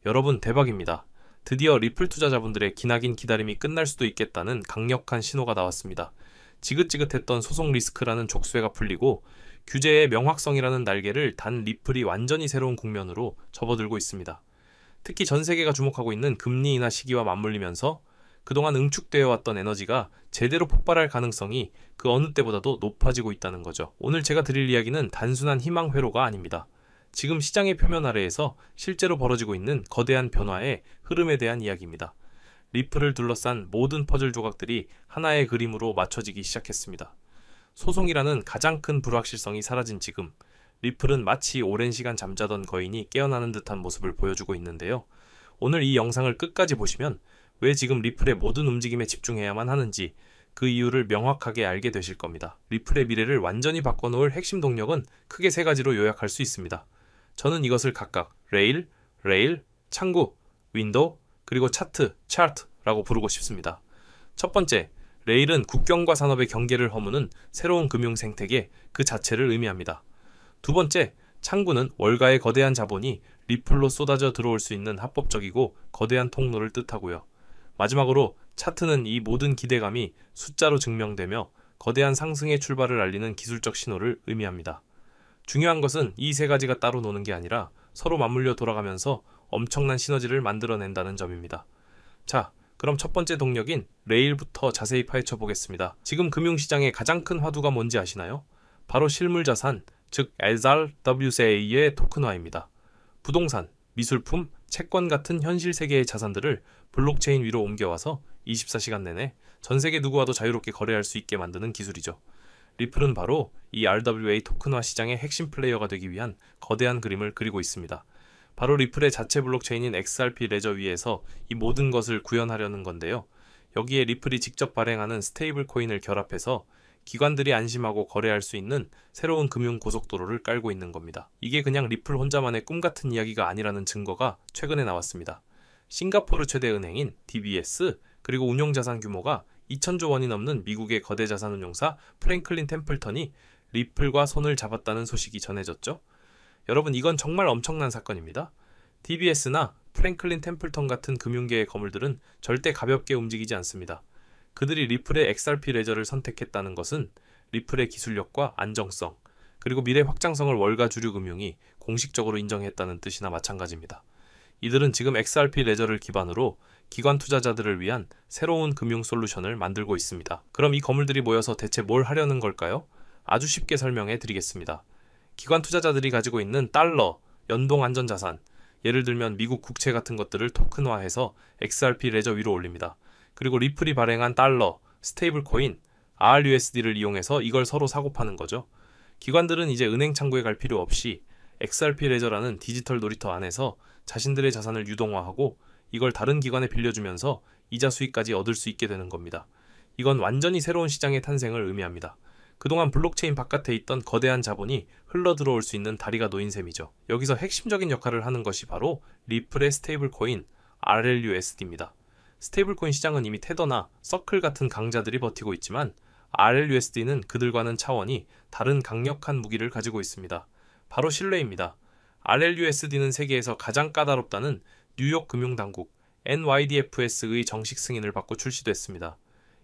여러분 대박입니다. 드디어 리플 투자자분들의 기나긴 기다림이 끝날 수도 있겠다는 강력한 신호가 나왔습니다. 지긋지긋했던 소송 리스크라는 족쇄가 풀리고 규제의 명확성이라는 날개를 단 리플이 완전히 새로운 국면으로 접어들고 있습니다. 특히 전 세계가 주목하고 있는 금리 인하 시기와 맞물리면서 그동안 응축되어 왔던 에너지가 제대로 폭발할 가능성이 그 어느 때보다도 높아지고 있다는 거죠. 오늘 제가 드릴 이야기는 단순한 희망 회로가 아닙니다. 지금 시장의 표면 아래에서 실제로 벌어지고 있는 거대한 변화의 흐름에 대한 이야기입니다. 리플을 둘러싼 모든 퍼즐 조각들이 하나의 그림으로 맞춰지기 시작했습니다. 소송이라는 가장 큰 불확실성이 사라진 지금, 리플은 마치 오랜 시간 잠자던 거인이 깨어나는 듯한 모습을 보여주고 있는데요. 오늘 이 영상을 끝까지 보시면 왜 지금 리플의 모든 움직임에 집중해야만 하는지 그 이유를 명확하게 알게 되실 겁니다. 리플의 미래를 완전히 바꿔놓을 핵심 동력은 크게 세 가지로 요약할 수 있습니다. 저는 이것을 각각 레일, 창구, 윈도우, 그리고 차트라고 부르고 싶습니다. 첫 번째, 레일은 국경과 산업의 경계를 허무는 새로운 금융 생태계 그 자체를 의미합니다. 두 번째, 창구는 월가의 거대한 자본이 리플로 쏟아져 들어올 수 있는 합법적이고 거대한 통로를 뜻하고요. 마지막으로 차트는 이 모든 기대감이 숫자로 증명되며 거대한 상승의 출발을 알리는 기술적 신호를 의미합니다. 중요한 것은 이 세 가지가 따로 노는 게 아니라 서로 맞물려 돌아가면서 엄청난 시너지를 만들어낸다는 점입니다. 자, 그럼 첫 번째 동력인 레일부터 자세히 파헤쳐 보겠습니다. 지금 금융시장의 가장 큰 화두가 뭔지 아시나요? 바로 실물자산, 즉 SRWCA의 토큰화입니다. 부동산, 미술품, 채권 같은 현실 세계의 자산들을 블록체인 위로 옮겨와서 24시간 내내 전 세계 누구와도 자유롭게 거래할 수 있게 만드는 기술이죠. 리플은 바로 이 RWA 토큰화 시장의 핵심 플레이어가 되기 위한 거대한 그림을 그리고 있습니다. 바로 리플의 자체 블록체인인 XRP 레저 위에서 이 모든 것을 구현하려는 건데요. 여기에 리플이 직접 발행하는 스테이블 코인을 결합해서 기관들이 안심하고 거래할 수 있는 새로운 금융 고속도로를 깔고 있는 겁니다. 이게 그냥 리플 혼자만의 꿈 같은 이야기가 아니라는 증거가 최근에 나왔습니다. 싱가포르 최대 은행인 DBS, 그리고 운용자산 규모가 2,000조 원이 넘는 미국의 거대 자산운용사 프랭클린 템플턴이 리플과 손을 잡았다는 소식이 전해졌죠. 여러분, 이건 정말 엄청난 사건입니다. DBS나 프랭클린 템플턴 같은 금융계의 거물들은 절대 가볍게 움직이지 않습니다. 그들이 리플의 XRP 레저를 선택했다는 것은 리플의 기술력과 안정성, 그리고 미래 확장성을 월가 주류 금융이 공식적으로 인정했다는 뜻이나 마찬가지입니다. 이들은 지금 XRP 레저를 기반으로 기관 투자자들을 위한 새로운 금융 솔루션을 만들고 있습니다. 그럼 이 거물들이 모여서 대체 뭘 하려는 걸까요? 아주 쉽게 설명해 드리겠습니다. 기관 투자자들이 가지고 있는 달러, 연동 안전자산, 예를 들면 미국 국채 같은 것들을 토큰화해서 XRP 레저 위로 올립니다. 그리고 리플이 발행한 달러, 스테이블 코인, RUSD를 이용해서 이걸 서로 사고 파는 거죠. 기관들은 이제 은행 창구에 갈 필요 없이 XRP 레저라는 디지털 놀이터 안에서 자신들의 자산을 유동화하고 이걸 다른 기관에 빌려주면서 이자 수익까지 얻을 수 있게 되는 겁니다. 이건 완전히 새로운 시장의 탄생을 의미합니다. 그동안 블록체인 바깥에 있던 거대한 자본이 흘러들어올 수 있는 다리가 놓인 셈이죠. 여기서 핵심적인 역할을 하는 것이 바로 리플의 스테이블 코인 RLUSD입니다. 스테이블 코인 시장은 이미 테더나 서클 같은 강자들이 버티고 있지만 RLUSD는 그들과는 차원이 다른 강력한 무기를 가지고 있습니다. 바로 신뢰입니다. RLUSD는 세계에서 가장 까다롭다는 뉴욕 금융당국 NYDFS의 정식 승인을 받고 출시됐습니다.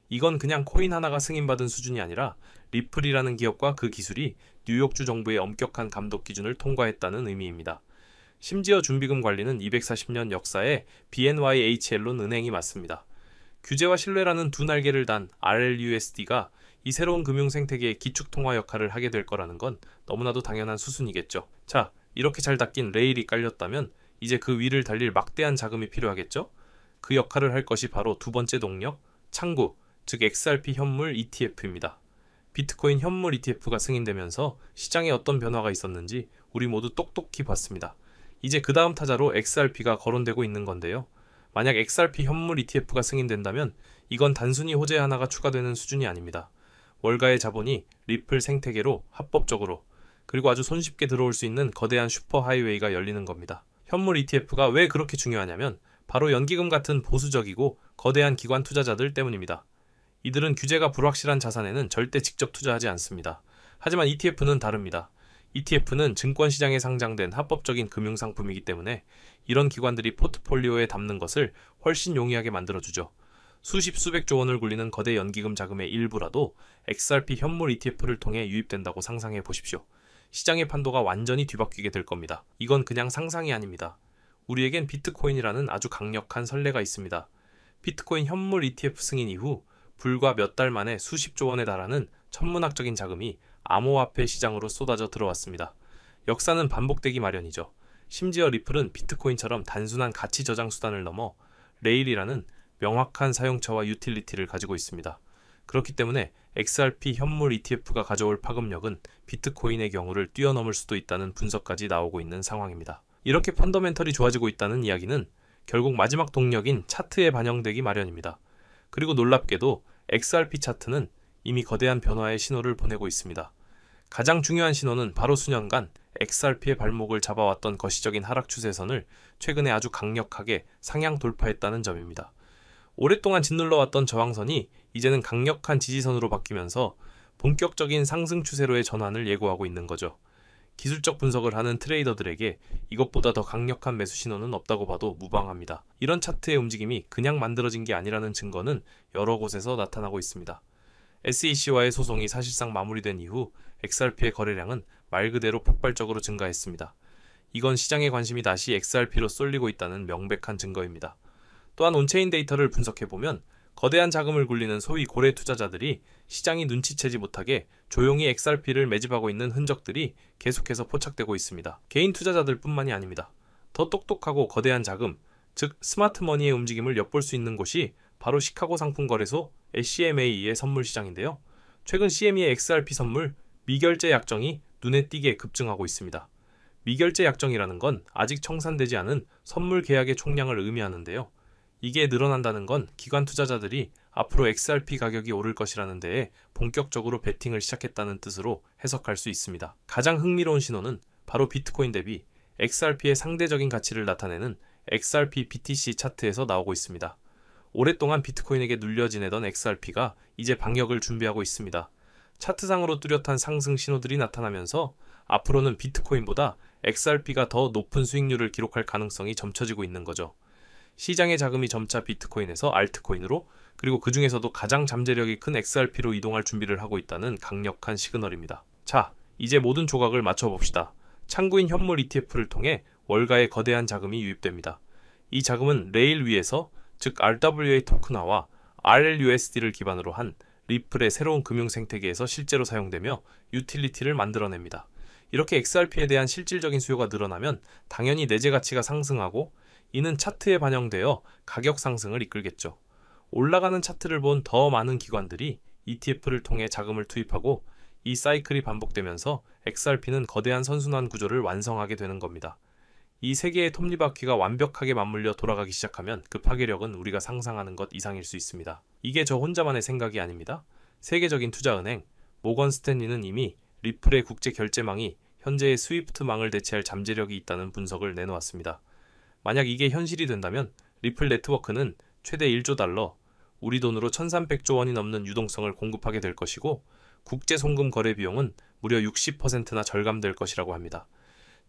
이건 그냥 코인 하나가 승인받은 수준이 아니라 리플이라는 기업과 그 기술이 뉴욕주 정부의 엄격한 감독 기준을 통과했다는 의미입니다. 심지어 준비금 관리는 240년 역사의 BNYHL론 은행이 맡습니다. 규제와 신뢰라는 두 날개를 단 RLUSD가 이 새로운 금융 생태계의 기축통화 역할을 하게 될 거라는 건 너무나도 당연한 수순이겠죠. 자, 이렇게 잘 닦인 레일이 깔렸다면 이제 그 위를 달릴 막대한 자금이 필요하겠죠? 그 역할을 할 것이 바로 두 번째 동력, 창구, 즉 XRP 현물 ETF입니다. 비트코인 현물 ETF가 승인되면서 시장에 어떤 변화가 있었는지 우리 모두 똑똑히 봤습니다. 이제 그 다음 타자로 XRP가 거론되고 있는 건데요. 만약 XRP 현물 ETF가 승인된다면 이건 단순히 호재 하나가 추가되는 수준이 아닙니다. 월가의 자본이 리플 생태계로 합법적으로 그리고 아주 손쉽게 들어올 수 있는 거대한 슈퍼 하이웨이가 열리는 겁니다. 현물 ETF가 왜 그렇게 중요하냐면 바로 연기금 같은 보수적이고 거대한 기관 투자자들 때문입니다. 이들은 규제가 불확실한 자산에는 절대 직접 투자하지 않습니다. 하지만 ETF는 다릅니다. ETF는 증권시장에 상장된 합법적인 금융상품이기 때문에 이런 기관들이 포트폴리오에 담는 것을 훨씬 용이하게 만들어주죠. 수십 수백조 원을 굴리는 거대 연기금 자금의 일부라도 XRP 현물 ETF를 통해 유입된다고 상상해 보십시오. 시장의 판도가 완전히 뒤바뀌게 될 겁니다. 이건 그냥 상상이 아닙니다. 우리에겐 비트코인이라는 아주 강력한 선례가 있습니다. 비트코인 현물 ETF 승인 이후 불과 몇 달 만에 수십조 원에 달하는 천문학적인 자금이 암호화폐 시장으로 쏟아져 들어왔습니다. 역사는 반복되기 마련이죠. 심지어 리플은 비트코인처럼 단순한 가치 저장 수단을 넘어 레일이라는 명확한 사용처와 유틸리티를 가지고 있습니다. 그렇기 때문에 XRP 현물 ETF가 가져올 파급력은 비트코인의 경우를 뛰어넘을 수도 있다는 분석까지 나오고 있는 상황입니다. 이렇게 펀더멘털이 좋아지고 있다는 이야기는 결국 마지막 동력인 차트에 반영되기 마련입니다. 그리고 놀랍게도 XRP 차트는 이미 거대한 변화의 신호를 보내고 있습니다. 가장 중요한 신호는 바로 수년간 XRP의 발목을 잡아왔던 거시적인 하락 추세선을 최근에 아주 강력하게 상향 돌파했다는 점입니다. 오랫동안 짓눌러왔던 저항선이 이제는 강력한 지지선으로 바뀌면서 본격적인 상승 추세로의 전환을 예고하고 있는 거죠. 기술적 분석을 하는 트레이더들에게 이것보다 더 강력한 매수 신호는 없다고 봐도 무방합니다. 이런 차트의 움직임이 그냥 만들어진 게 아니라는 증거는 여러 곳에서 나타나고 있습니다. SEC와의 소송이 사실상 마무리된 이후 XRP의 거래량은 말 그대로 폭발적으로 증가했습니다. 이건 시장의 관심이 다시 XRP로 쏠리고 있다는 명백한 증거입니다. 또한 온체인 데이터를 분석해보면 거대한 자금을 굴리는 소위 고래 투자자들이 시장이 눈치채지 못하게 조용히 XRP를 매집하고 있는 흔적들이 계속해서 포착되고 있습니다. 개인 투자자들 뿐만이 아닙니다. 더 똑똑하고 거대한 자금, 즉 스마트머니의 움직임을 엿볼 수 있는 곳이 바로 시카고 상품거래소 CMA의 선물 시장인데요. 최근 CME의 XRP 선물 미결제 약정이 눈에 띄게 급증하고 있습니다. 미결제 약정이라는 건 아직 청산되지 않은 선물 계약의 총량을 의미하는데요. 이게 늘어난다는 건 기관 투자자들이 앞으로 XRP 가격이 오를 것이라는 데에 본격적으로 베팅을 시작했다는 뜻으로 해석할 수 있습니다. 가장 흥미로운 신호는 바로 비트코인 대비 XRP의 상대적인 가치를 나타내는 XRP BTC 차트에서 나오고 있습니다. 오랫동안 비트코인에게 눌려 지내던 XRP가 이제 방역을 준비하고 있습니다. 차트상으로 뚜렷한 상승 신호들이 나타나면서 앞으로는 비트코인보다 XRP가 더 높은 수익률을 기록할 가능성이 점쳐지고 있는 거죠. 시장의 자금이 점차 비트코인에서 알트코인으로 그리고 그 중에서도 가장 잠재력이 큰 XRP로 이동할 준비를 하고 있다는 강력한 시그널입니다. 자, 이제 모든 조각을 맞춰봅시다. 창구인 현물 ETF를 통해 월가의 거대한 자금이 유입됩니다. 이 자금은 레일 위에서 즉 RWA 토큰화와 RLUSD를 기반으로 한 리플의 새로운 금융 생태계에서 실제로 사용되며 유틸리티를 만들어냅니다. 이렇게 XRP에 대한 실질적인 수요가 늘어나면 당연히 내재 가치가 상승하고 이는 차트에 반영되어 가격 상승을 이끌겠죠. 올라가는 차트를 본 더 많은 기관들이 ETF를 통해 자금을 투입하고 이 사이클이 반복되면서 XRP는 거대한 선순환 구조를 완성하게 되는 겁니다. 이 세 개의 톱니바퀴가 완벽하게 맞물려 돌아가기 시작하면 그 파괴력은 우리가 상상하는 것 이상일 수 있습니다. 이게 저 혼자만의 생각이 아닙니다. 세계적인 투자은행 모건 스탠리는 이미 리플의 국제 결제망이 현재의 스위프트망을 대체할 잠재력이 있다는 분석을 내놓았습니다. 만약 이게 현실이 된다면 리플 네트워크는 최대 1조 달러, 우리 돈으로 1300조 원이 넘는 유동성을 공급하게 될 것이고 국제 송금 거래 비용은 무려 60%나 절감될 것이라고 합니다.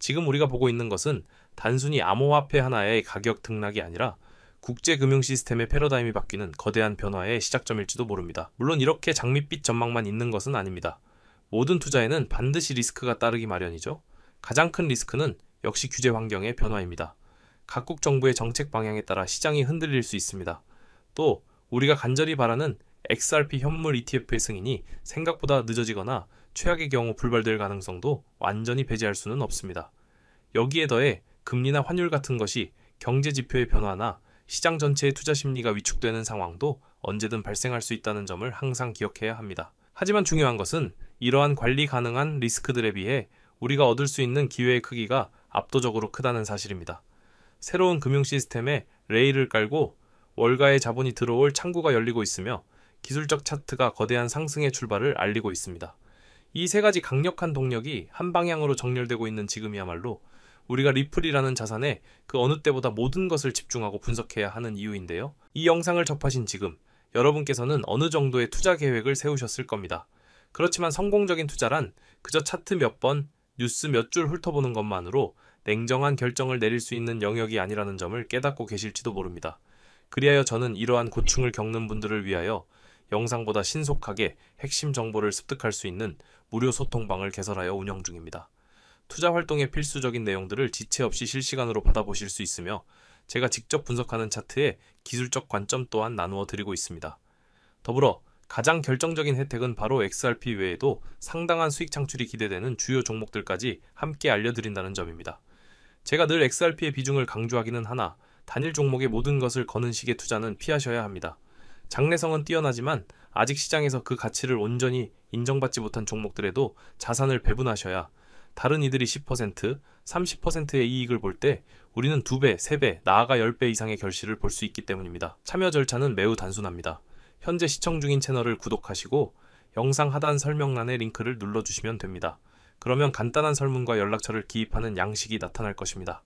지금 우리가 보고 있는 것은 단순히 암호화폐 하나의 가격 등락이 아니라 국제 금융 시스템의 패러다임이 바뀌는 거대한 변화의 시작점일지도 모릅니다. 물론 이렇게 장밋빛 전망만 있는 것은 아닙니다. 모든 투자에는 반드시 리스크가 따르기 마련이죠. 가장 큰 리스크는 역시 규제 환경의 변화입니다. 각국 정부의 정책 방향에 따라 시장이 흔들릴 수 있습니다. 또 우리가 간절히 바라는 XRP 현물 ETF의 승인이 생각보다 늦어지거나 최악의 경우 불발될 가능성도 완전히 배제할 수는 없습니다. 여기에 더해 금리나 환율 같은 것이 경제 지표의 변화나 시장 전체의 투자 심리가 위축되는 상황도 언제든 발생할 수 있다는 점을 항상 기억해야 합니다. 하지만 중요한 것은 이러한 관리 가능한 리스크들에 비해 우리가 얻을 수 있는 기회의 크기가 압도적으로 크다는 사실입니다. 새로운 금융 시스템에 레일을 깔고 월가의 자본이 들어올 창구가 열리고 있으며 기술적 차트가 거대한 상승의 출발을 알리고 있습니다. 이 세 가지 강력한 동력이 한 방향으로 정렬되고 있는 지금이야말로 우리가 리플이라는 자산에 그 어느 때보다 모든 것을 집중하고 분석해야 하는 이유인데요. 이 영상을 접하신 지금 여러분께서는 어느 정도의 투자 계획을 세우셨을 겁니다. 그렇지만 성공적인 투자란 그저 차트 몇 번, 뉴스 몇 줄 훑어보는 것만으로 냉정한 결정을 내릴 수 있는 영역이 아니라는 점을 깨닫고 계실지도 모릅니다. 그리하여 저는 이러한 고충을 겪는 분들을 위하여 영상보다 신속하게 핵심 정보를 습득할 수 있는 무료 소통방을 개설하여 운영 중입니다. 투자 활동의 필수적인 내용들을 지체 없이 실시간으로 받아보실 수 있으며 제가 직접 분석하는 차트에 기술적 관점 또한 나누어 드리고 있습니다. 더불어 가장 결정적인 혜택은 바로 XRP 외에도 상당한 수익 창출이 기대되는 주요 종목들까지 함께 알려드린다는 점입니다. 제가 늘 XRP의 비중을 강조하기는 하나 단일 종목의 모든 것을 거는 식의 투자는 피하셔야 합니다. 장래성은 뛰어나지만 아직 시장에서 그 가치를 온전히 인정받지 못한 종목들에도 자산을 배분하셔야 다른 이들이 10%, 30%의 이익을 볼 때 우리는 2배, 3배, 나아가 10배 이상의 결실을 볼 수 있기 때문입니다. 참여 절차는 매우 단순합니다. 현재 시청 중인 채널을 구독하시고 영상 하단 설명란의 링크를 눌러주시면 됩니다. 그러면 간단한 설문과 연락처를 기입하는 양식이 나타날 것입니다.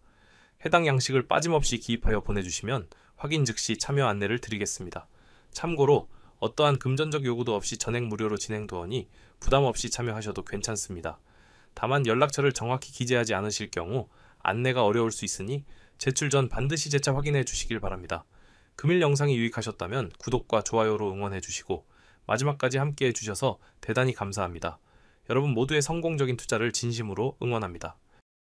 해당 양식을 빠짐없이 기입하여 보내주시면 확인 즉시 참여 안내를 드리겠습니다. 참고로 어떠한 금전적 요구도 없이 전액 무료로 진행되오니 부담 없이 참여하셔도 괜찮습니다. 다만 연락처를 정확히 기재하지 않으실 경우 안내가 어려울 수 있으니 제출 전 반드시 재차 확인해 주시길 바랍니다. 금일 영상이 유익하셨다면 구독과 좋아요로 응원해 주시고 마지막까지 함께 해주셔서 대단히 감사합니다. 여러분 모두의 성공적인 투자를 진심으로 응원합니다.